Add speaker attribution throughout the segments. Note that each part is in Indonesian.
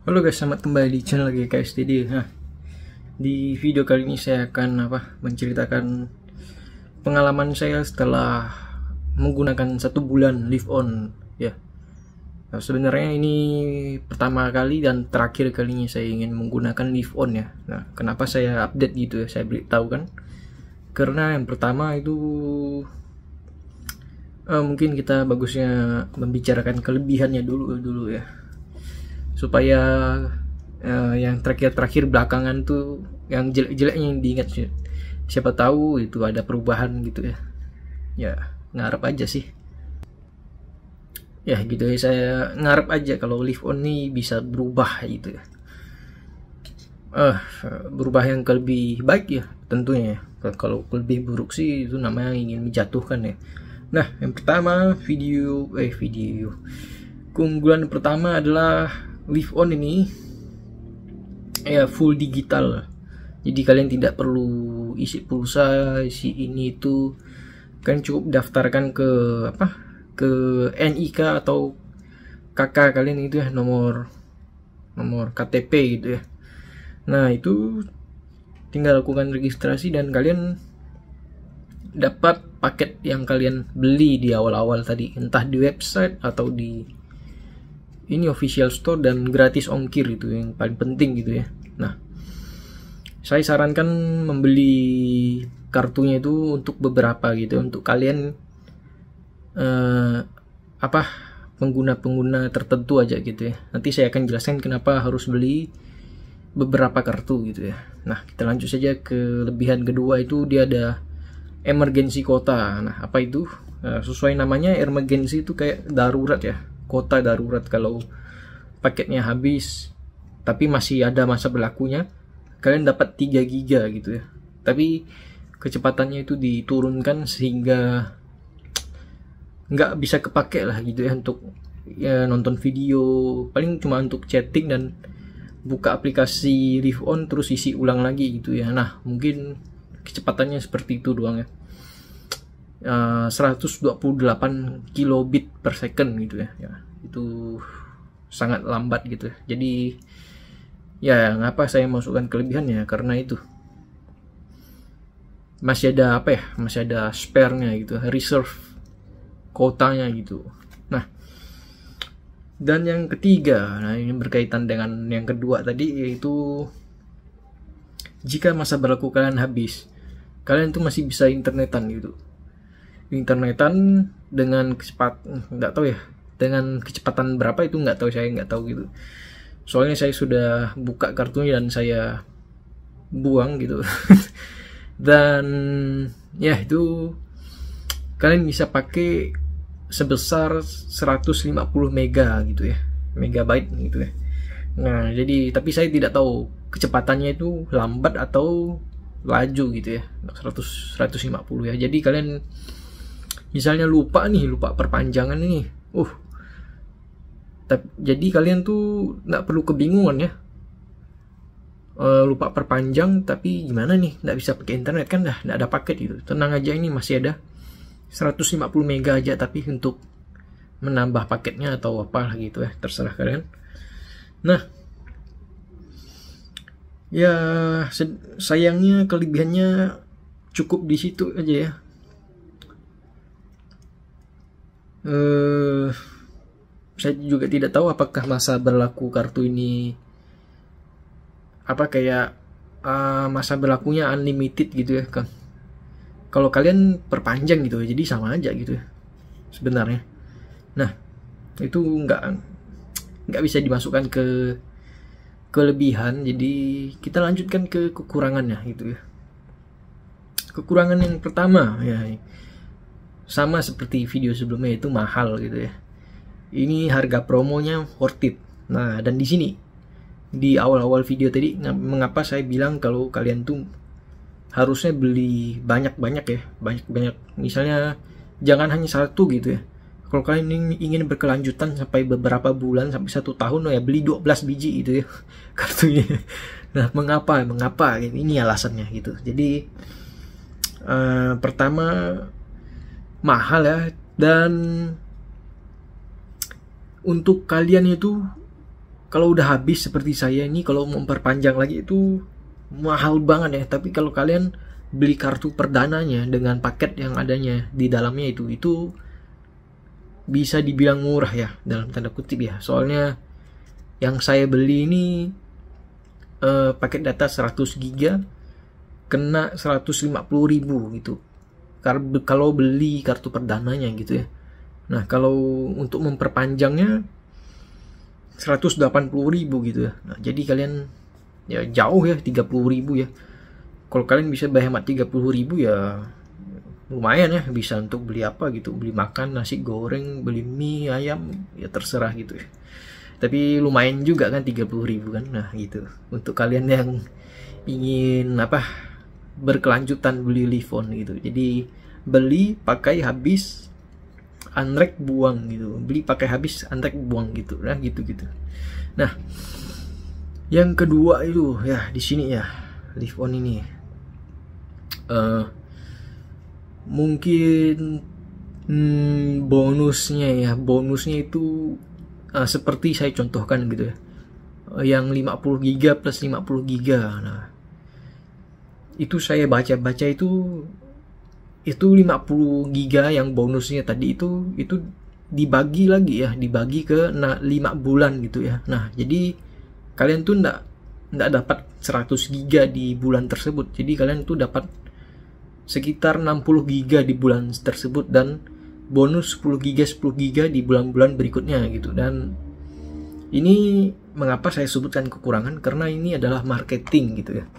Speaker 1: Halo guys, selamat kembali di channel GKSTD. Nah, di video kali ini saya akan menceritakan pengalaman saya setelah menggunakan 1 bulan live on ya. Nah, sebenarnya ini pertama kali dan terakhir kalinya saya ingin menggunakan live on ya. Nah, kenapa saya update gitu ya, saya beritahu kan. Karena yang pertama itu mungkin kita bagusnya membicarakan kelebihannya dulu ya, supaya yang terakhir belakangan tuh yang jelek-jeleknya yang diingat sih. Siapa tahu itu ada perubahan gitu ya. Ya, ngarep aja sih. Ya gitu ya, saya ngarep aja kalau live on nih bisa berubah gitu ya. Berubah yang ke lebih baik ya tentunya ya. Kalau lebih buruk sih itu namanya ingin menjatuhkan ya. Nah, yang pertama video keunggulan pertama adalah live on ini ya full digital. Jadi kalian tidak perlu isi pulsa, isi ini itu. Kalian cukup daftarkan ke NIK atau KK kalian itu ya, nomor KTP gitu ya. Nah, itu tinggal lakukan registrasi dan kalian dapat paket yang kalian beli di awal-awal tadi, entah di website atau di ini official store, dan gratis ongkir, itu yang paling penting gitu ya. Nah, saya sarankan membeli kartunya itu untuk beberapa gitu, untuk kalian pengguna tertentu aja gitu ya. Nanti saya akan jelaskan kenapa harus beli beberapa kartu gitu ya. Nah, kita lanjut saja ke kelebihan kedua, itu dia ada emergency quota. Nah, apa itu? Sesuai namanya, emergency itu kayak darurat ya, kota darurat. Kalau paketnya habis tapi masih ada masa berlakunya, kalian dapat 3 giga gitu ya. Tapi kecepatannya itu diturunkan sehingga nggak bisa kepake lah gitu ya, untuk ya nonton video, paling cuma untuk chatting dan buka aplikasi live on terus isi ulang lagi gitu ya. Nah, mungkin kecepatannya seperti itu doang ya. 128 kilobit per second gitu ya. Itu sangat lambat gitu. Jadi ya ngapa saya masukkan kelebihannya, karena itu masih ada masih ada spare-nya gitu, reserve kotanya gitu. Nah, dan yang ketiga, nah ini berkaitan dengan yang kedua tadi, yaitu jika masa berlaku kalian habis, kalian tuh masih bisa internetan gitu. Internetan dengan dengan kecepatan berapa itu saya nggak tahu gitu. Soalnya saya sudah buka kartunya dan saya buang gitu. Dan ya itu kalian bisa pakai sebesar 150 mega gitu ya, megabyte gitu ya. Nah, jadi tapi saya tidak tahu kecepatannya itu lambat atau laju gitu ya, 150 ya. Jadi kalian misalnya lupa perpanjangan ini, jadi kalian tuh nggak perlu kebingungan ya, lupa perpanjang tapi gimana nih, nggak bisa pakai internet kan, nggak ada paket gitu. Tenang aja, ini masih ada 150 mega aja, tapi untuk menambah paketnya atau apa gitu ya, terserah kalian. Nah, ya sayangnya kelebihannya cukup di situ aja ya. Saya juga tidak tahu apakah masa berlaku kartu ini masa berlakunya unlimited gitu ya kan. Kalau kalian perpanjang gitu ya, jadi sama aja gitu ya sebenarnya. Nah, itu nggak bisa dimasukkan ke kelebihan. Jadi kita lanjutkan ke kekurangannya gitu ya. Kekurangan yang pertama ya sama seperti video sebelumnya, itu mahal gitu ya. Ini harga promonya worth it. Nah, dan di sini di awal-awal video tadi, mengapa saya bilang kalau kalian tuh harusnya beli banyak-banyak ya, banyak-banyak. Misalnya jangan hanya satu gitu ya. Kalau kalian ingin berkelanjutan sampai beberapa bulan, sampai 1 tahun ya, beli 12 biji gitu ya kartunya. Nah, mengapa gitu? Ini alasannya gitu. Jadi pertama mahal ya, dan untuk kalian itu kalau udah habis seperti saya ini, kalau memperpanjang lagi itu mahal banget ya. Tapi kalau kalian beli kartu perdananya dengan paket yang adanya di dalamnya itu bisa dibilang murah ya, dalam tanda kutip ya. Soalnya yang saya beli ini paket data 100 giga kena 150.000 gitu kalau beli kartu perdananya gitu ya. Nah kalau untuk memperpanjangnya 180.000 gitu ya. Nah jadi kalian ya jauh ya, 30.000 ya. Kalau kalian bisa berhemat 30.000 ya lumayan ya, bisa untuk beli apa gitu, beli makan, nasi goreng, beli mie, ayam, ya terserah gitu ya. Tapi lumayan juga kan 30.000 kan. Nah gitu, untuk kalian yang ingin apa, berkelanjutan beli Livon gitu. Jadi beli pakai habis, unrack buang gitu, beli pakai habis, unrack buang gitu, nah gitu. Nah yang kedua itu ya di sini ya, Livon ini mungkin bonusnya itu seperti saya contohkan gitu ya, yang 50 giga plus 50 giga. Nah itu saya baca itu 50 giga yang bonusnya tadi itu dibagi lagi ya, dibagi ke 5 bulan gitu ya. Nah jadi kalian tuh nggak dapat 100 giga di bulan tersebut, jadi kalian tuh dapat sekitar 60 giga di bulan tersebut, dan bonus 10 giga di bulan-bulan berikutnya gitu. Dan ini mengapa saya sebutkan kekurangan, karena ini adalah marketing gitu ya.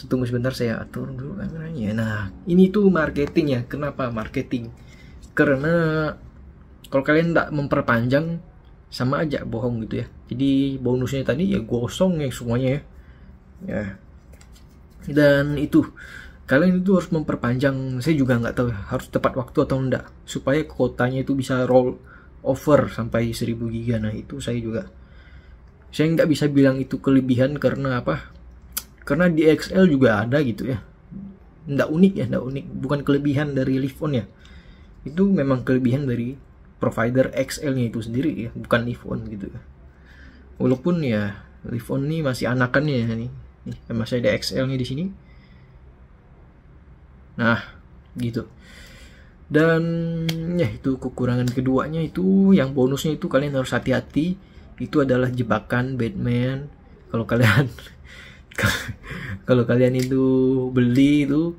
Speaker 1: Tunggu sebentar, saya atur dulu kameranya. Nah ini tuh marketing ya. Kenapa marketing? Karena kalau kalian tidak memperpanjang sama aja bohong gitu ya. Jadi bonusnya tadi ya gosong ya semuanya ya. Dan itu kalian itu harus memperpanjang. Saya juga nggak tahu harus tepat waktu atau enggak, supaya kuotanya itu bisa roll over sampai 1000 giga. Nah itu saya nggak bisa bilang itu kelebihan, karena apa? Karena di XL juga ada gitu ya. Nggak unik, bukan kelebihan dari Livon ya. Itu memang kelebihan dari provider XL-nya itu sendiri ya, bukan Livon gitu. Walaupun ya Livon ini masih anakannya nih, masih ada XL-nya di sini. Nah, gitu. Dan ya itu kekurangan keduanya itu, yang bonusnya itu kalian harus hati-hati. Itu adalah jebakan Batman. Kalau kalian itu beli itu,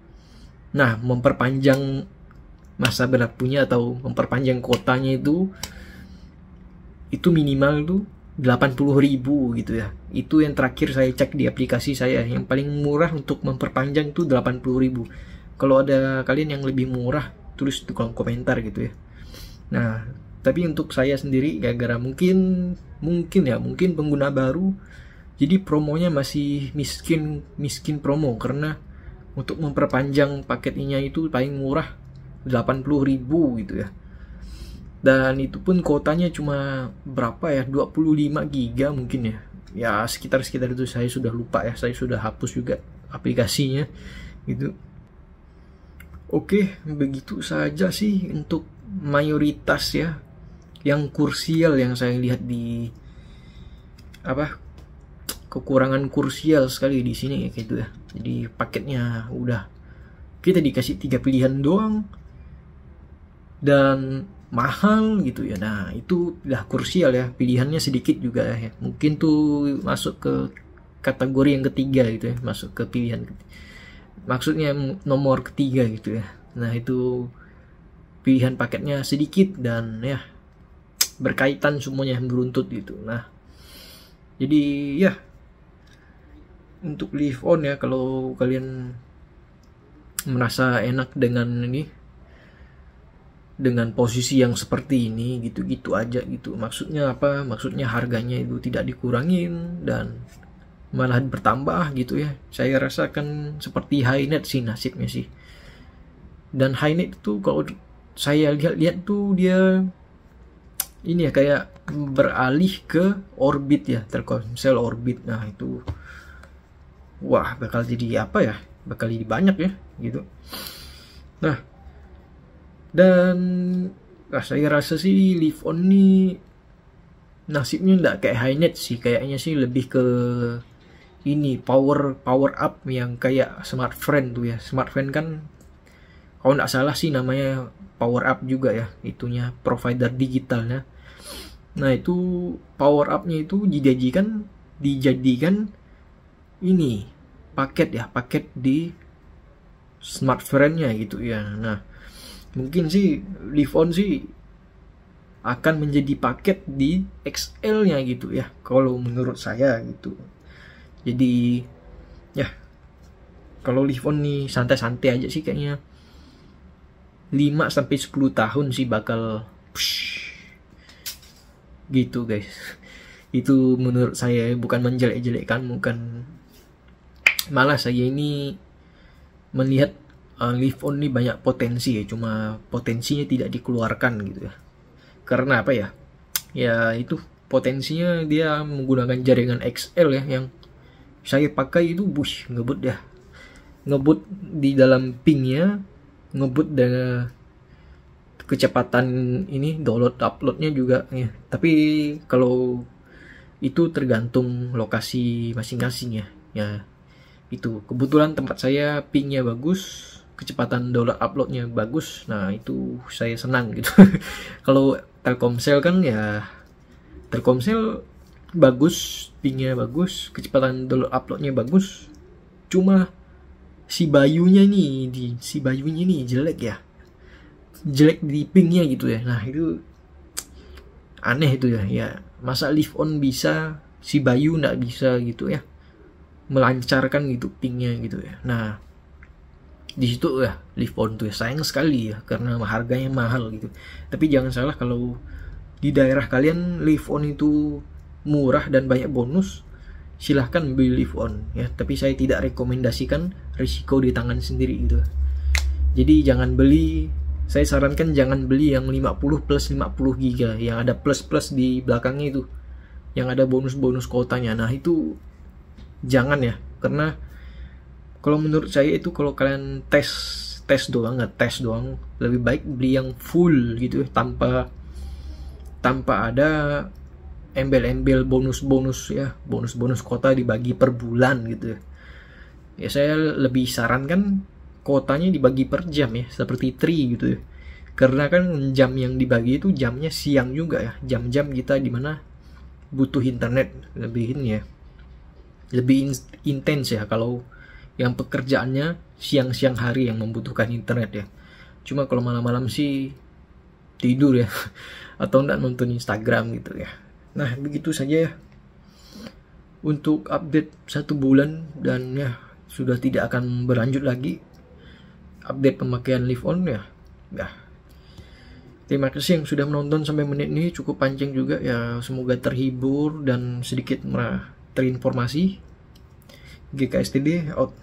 Speaker 1: nah memperpanjang masa berlakunya atau memperpanjang kuotanya itu minimal tuh 80.000 gitu ya. Itu yang terakhir saya cek di aplikasi saya, yang paling murah untuk memperpanjang tuh 80.000. Kalau ada kalian yang lebih murah, tulis di kolom komentar gitu ya. Nah tapi untuk saya sendiri, gara-gara mungkin pengguna baru, jadi promonya masih miskin promo, karena untuk memperpanjang paketnya itu paling murah 80.000 gitu ya. Dan itu pun kuotanya cuma berapa ya, 25 giga mungkin ya. Ya sekitar itu, saya sudah lupa ya, saya sudah hapus juga aplikasinya gitu. Oke, begitu saja sih untuk mayoritas ya yang kursial yang saya lihat di kekurangan kursial sekali di sini ya gitu ya. Jadi paketnya udah kita dikasih 3 pilihan doang dan mahal gitu ya. Nah itu udah kursial ya, pilihannya sedikit juga ya. Mungkin tuh masuk ke kategori yang ketiga gitu ya, masuk ke pilihan maksudnya nomor ketiga gitu ya. Nah itu pilihan paketnya sedikit dan ya berkaitan semuanya, beruntut gitu. Nah jadi ya untuk Livon ya, kalau kalian merasa enak dengan posisi yang seperti ini, gitu-gitu aja gitu. Maksudnya apa? Maksudnya harganya itu tidak dikurangin dan malahan bertambah gitu ya. Saya rasakan seperti HiNet sih nasibnya sih. Dan HiNet itu kalau saya lihat tuh dia ini ya, kayak beralih ke Orbit ya, Telkomsel Orbit. Nah itu wah bakal jadi apa ya, bakal jadi banyak ya gitu. Nah dan saya rasa sih Livon ini nasibnya nggak kayak HiNet sih, kayaknya sih lebih ke ini power up yang kayak Smartfren tuh ya. Smartfren kan kalau nggak salah sih namanya power up juga ya, itunya provider digitalnya. Nah itu power up-nya itu dijadikan ini paket di Smartfren-nya gitu ya. Nah mungkin sih Live On sih akan menjadi paket di XL-nya gitu ya, kalau menurut saya gitu. Jadi ya kalau Live On nih santai-santai aja sih kayaknya 5-10 tahun sih bakal gitu guys. Itu menurut saya, bukan menjelek-jelekkan, bukan, malah saya ini melihat Live On ini banyak potensi ya, cuma potensinya tidak dikeluarkan gitu ya. Karena apa ya? Ya itu potensinya dia menggunakan jaringan XL ya, yang saya pakai itu ngebut di dalam pingnya, ngebut dengan kecepatan ini download uploadnya juga ya. Tapi kalau itu tergantung lokasi masing-masing ya. Ya itu kebetulan tempat saya pingnya bagus, kecepatan download uploadnya bagus. Nah itu saya senang gitu. Kalau Telkomsel kan ya, Telkomsel bagus, pingnya bagus, kecepatan download uploadnya bagus, cuma si Bayunya nih jelek ya, jelek di pingnya gitu ya. Nah itu aneh itu ya. Ya masa Live On bisa, si Bayu nggak bisa gitu ya, melancarkan gitu pingnya gitu ya. Nah di situ ya Live On tuh ya, sayang sekali ya karena harganya mahal gitu. Tapi jangan salah, kalau di daerah kalian Live On itu murah dan banyak bonus, silahkan beli Live On ya. Tapi saya tidak rekomendasikan, risiko di tangan sendiri gitu. Jadi jangan beli, saya sarankan jangan beli yang 50 plus 50 giga yang ada plus di belakangnya itu, yang ada bonus kotanya. Nah itu jangan ya, karena kalau menurut saya itu kalau kalian tes doang, lebih baik beli yang full gitu ya, tanpa ada embel-embel bonus ya, bonus kota dibagi per bulan gitu ya. Ya saya lebih sarankan kotanya dibagi per jam ya, seperti Tri gitu ya. Karena kan jam yang dibagi itu jamnya siang juga ya, jam-jam kita dimana butuh internet lebih ini ya, lebih intens ya. Kalau yang pekerjaannya siang-siang hari yang membutuhkan internet ya. Cuma kalau malam-malam sih tidur ya, atau enggak nonton Instagram gitu ya. Nah begitu saja ya untuk update 1 bulan, dan ya sudah tidak akan berlanjut lagi update pemakaian Live On ya. Terima kasih yang sudah menonton sampai menit ini, cukup panjang juga ya. Semoga terhibur dan sedikit terinformasi. GKSTD out.